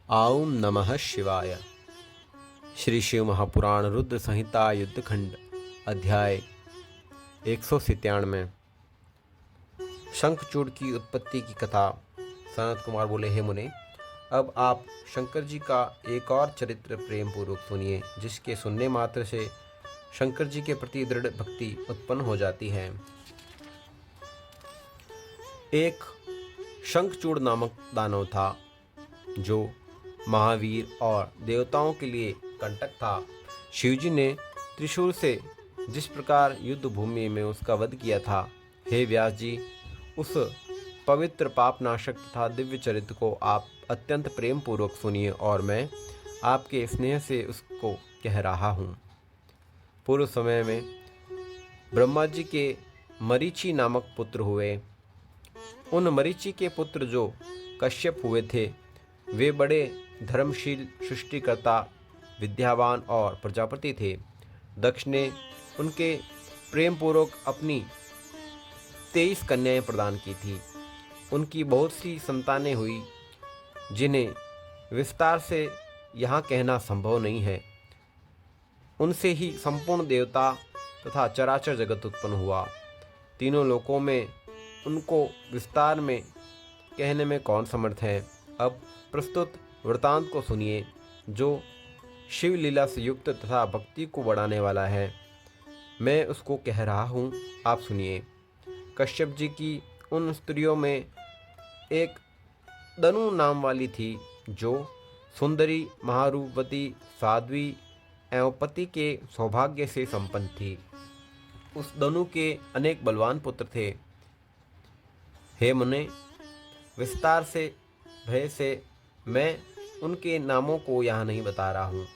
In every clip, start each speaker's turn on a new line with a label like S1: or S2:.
S1: ओम नमः शिवाय। श्री शिव महापुराण रुद्र संहिता युद्धखंड अध्याय 197। शंखचूड़ की उत्पत्ति की कथा। सनत कुमार बोले, हे मुने, अब आप शंकर जी का एक और चरित्र प्रेम पूर्वक सुनिए, जिसके सुनने मात्र से शंकर जी के प्रति दृढ़ भक्ति उत्पन्न हो जाती है। एक शंखचूड़ नामक दानव था, जो महावीर और देवताओं के लिए कंटक था। शिवजी ने त्रिशूल से जिस प्रकार युद्ध भूमि में उसका वध किया था, हे व्यास जी, उस पवित्र पापनाशक तथा दिव्य चरित्र को आप अत्यंत प्रेम पूर्वक सुनिए और मैं आपके स्नेह से उसको कह रहा हूँ। पूर्व समय में ब्रह्मा जी के मरीचि नामक पुत्र हुए। उन मरीचि के पुत्र जो कश्यप हुए थे, वे बड़े धर्मशील, सृष्टिकर्ता, विद्यावान और प्रजापति थे। दक्ष ने उनके प्रेम पूर्वक अपनी 23 कन्याएं प्रदान की थी। उनकी बहुत सी संतानें हुई, जिन्हें विस्तार से यहाँ कहना संभव नहीं है। उनसे ही संपूर्ण देवता तथा चराचर जगत उत्पन्न हुआ। तीनों लोकों में उनको विस्तार में कहने में कौन समर्थ है। अब प्रस्तुत वृतांत को सुनिए, जो शिव लीला से युक्त तथा भक्ति को बढ़ाने वाला है। मैं उसको कह रहा हूँ, आप सुनिए। कश्यप जी की उन स्त्रियों में एक दनु नाम वाली थी, जो सुंदरी, महारूपवती, साध्वी एवं पति के सौभाग्य से संपन्न थी। उस दनु के अनेक बलवान पुत्र थे। हे मुने, विस्तार से भय से मैं उनके नामों को यहाँ नहीं बता रहा हूँ।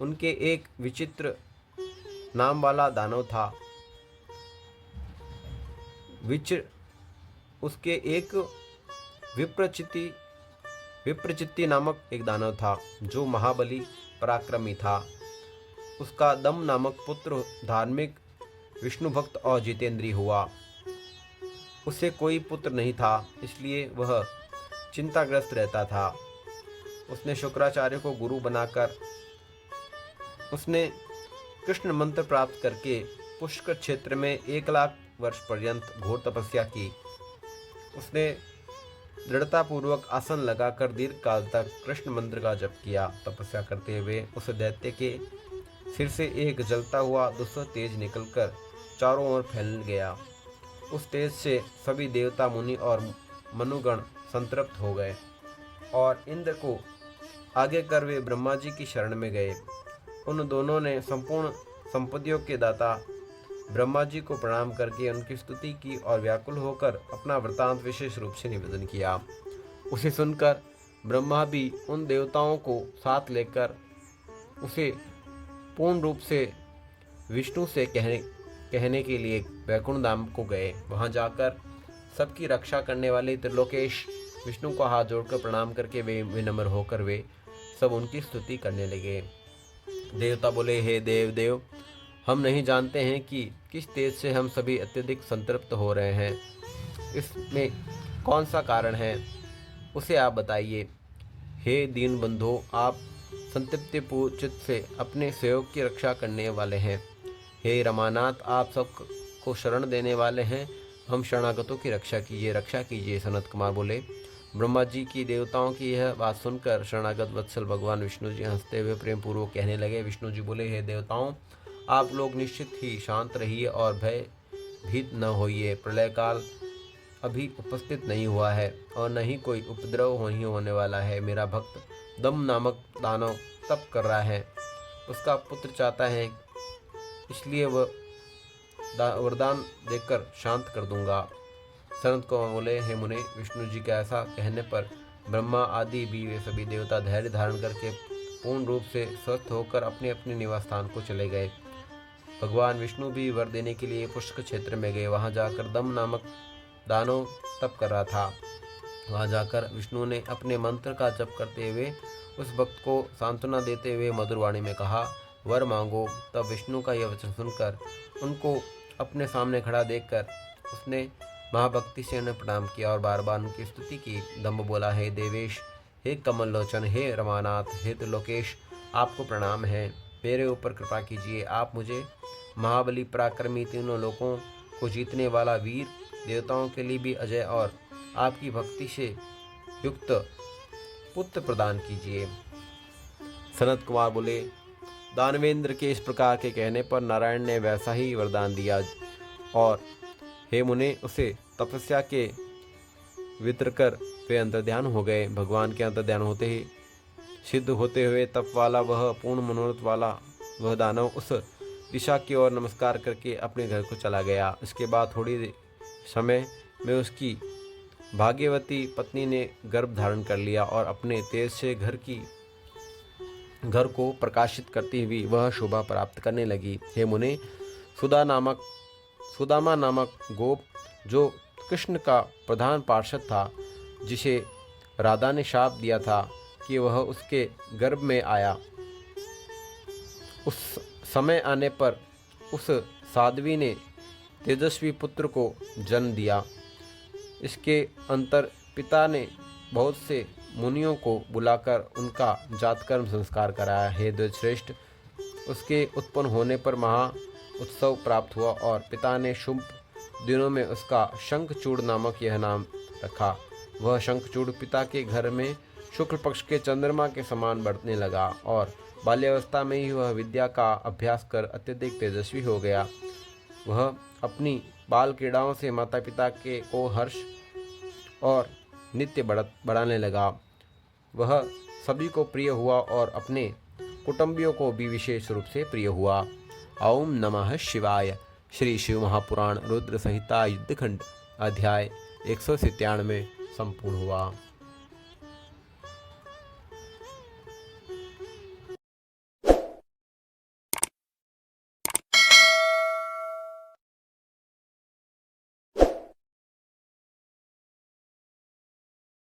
S1: उनके एक विचित्र नाम वाला दानव था। उसके एक विप्रचित्ति नामक एक दानव था, जो महाबली पराक्रमी था। उसका दम नामक पुत्र धार्मिक, विष्णु भक्त और जितेंद्रीय हुआ। उसे कोई पुत्र नहीं था, इसलिए वह चिंताग्रस्त रहता था। उसने शुक्राचार्य को गुरु बनाकर उसने कृष्ण मंत्र प्राप्त करके पुष्कर क्षेत्र में 1,00,000 वर्ष पर्यंत घोर तपस्या की। उसने दृढ़तापूर्वक आसन लगाकर दीर्घ काल तक कृष्ण मंत्र का जप किया। तपस्या करते हुए उस दैत्य के सिर से एक जलता हुआ दुस्सह तेज निकलकर चारों ओर फैल गया। उस तेज से सभी देवता, मुनि और मनुगण संतृप्त हो गए और इंद्र को आगे कर वे ब्रह्मा जी की शरण में गए। उन दोनों ने संपूर्ण संपत्तियों के दाता ब्रह्मा जी को प्रणाम करके उनकी स्तुति की और व्याकुल होकर अपना वृतांत विशेष रूप से निवेदन किया। उसे सुनकर ब्रह्मा भी उन देवताओं को साथ लेकर उसे पूर्ण रूप से विष्णु से कहने के लिए वैकुंठ धाम को गए। वहां जाकर सबकी रक्षा करने वाले त्रिलोकेश विष्णु को हाथ जोड़कर प्रणाम करके वे विनम्र होकर वे सब उनकी स्तुति करने लगे। देवता बोले, हे देव, हम नहीं जानते हैं कि किस तेज से हम सभी अत्यधिक संतृप्त हो रहे हैं। इसमें कौन सा कारण है, उसे आप बताइए। हे दीन बंधो, आप संतृप्ति चित्त से अपने सेवक की रक्षा करने वाले हैं। हे रमानाथ, आप सबको शरण देने वाले हैं। हम शरणागतों की रक्षा कीजिए। सनत कुमार बोले, ब्रह्मा जी की देवताओं की यह बात सुनकर शरणागत वत्सल भगवान विष्णु जी हंसते हुए प्रेम पूर्वक कहने लगे। विष्णु जी बोले, हे देवताओं, आप लोग निश्चित ही शांत रहिए और भयभीत न होइए। प्रलय काल अभी उपस्थित नहीं हुआ है और न ही कोई उपद्रव नहीं होने वाला है। मेरा भक्त दम नामक दानव तप कर रहा है, उसका पुत्र चाहता है, इसलिए वह वरदान देकर शांत कर दूंगा। सनत को बोले, हे मुने, विष्णु जी के ऐसा कहने पर ब्रह्मा आदि भी वे सभी देवता धैर्य धारण करके पूर्ण रूप से स्वस्थ होकर अपने अपने निवास स्थान को चले गए। भगवान विष्णु भी वर देने के लिए पुष्कर क्षेत्र में गए। वहां जाकर दम नामक दानव तप कर रहा था। वहां जाकर विष्णु ने अपने मंत्र का जप करते हुए उस भक्त को सांत्वना देते हुए मधुर वाणी में कहा, वर मांगो। तब विष्णु का यह वचन सुनकर उनको अपने सामने खड़ा देखकर उसने महाभक्ति से उन्हें प्रणाम किया और बार बार उनकी स्तुति की। दम्भ बोला, हे देवेश, हे कमल लोचन, हे रमानाथ, हे त्रिलोकेश, आपको प्रणाम है। मेरे ऊपर कृपा कीजिए। आप मुझे महाबली, पराक्रमी, तीनों लोकों को जीतने वाला वीर, देवताओं के लिए भी अजय और आपकी भक्ति से युक्त पुत्र प्रदान कीजिए। सनत कुमार बोले, दानवेंद्र के इस प्रकार के कहने पर नारायण ने वैसा ही वरदान दिया और हे मुने, उसे तपस्या के वितर कर वे अंतर्ध्यान हो गए। भगवान के अंतर्ध्यान होते ही सिद्ध होते हुए तप वाला वह पूर्ण मनोरथ वाला वह दानव उस दिशा की ओर नमस्कार करके अपने घर को चला गया। इसके बाद थोड़ी समय में उसकी भाग्यवती पत्नी ने गर्भ धारण कर लिया और अपने तेज से घर को प्रकाशित करती हुई वह शोभा प्राप्त करने लगी। हे मुने, सुदामा नामक गोप, जो कृष्ण का प्रधान पार्षद था, जिसे राधा ने शाप दिया था कि वह उसके गर्भ में आया, उस समय आने पर उस साध्वी ने तेजस्वी पुत्र को जन्म दिया। इसके अंतर पिता ने बहुत से मुनियों को बुलाकर उनका जातकर्म संस्कार कराया। हे द्विजश्रेष्ठ, उसके उत्पन्न होने पर महा उत्सव प्राप्त हुआ और पिता ने शुभ दिनों में उसका शंखचूड़ नामक यह नाम रखा। वह शंखचूड़ पिता के घर में शुक्ल पक्ष के चंद्रमा के समान बढ़ने लगा और बाल्यावस्था में ही वह विद्या का अभ्यास कर अत्यधिक तेजस्वी हो गया। वह अपनी बाल क्रीड़ाओं से माता पिता को हर्ष और नित्य बढ़ाने लगा। वह सभी को प्रिय हुआ और अपने कुटुंबियों को भी विशेष रूप से प्रिय हुआ। ओम नमः शिवाय। श्री शिव महापुराण रुद्र संहिता युद्धखंड अध्याय 197 संपूर्ण हुआ।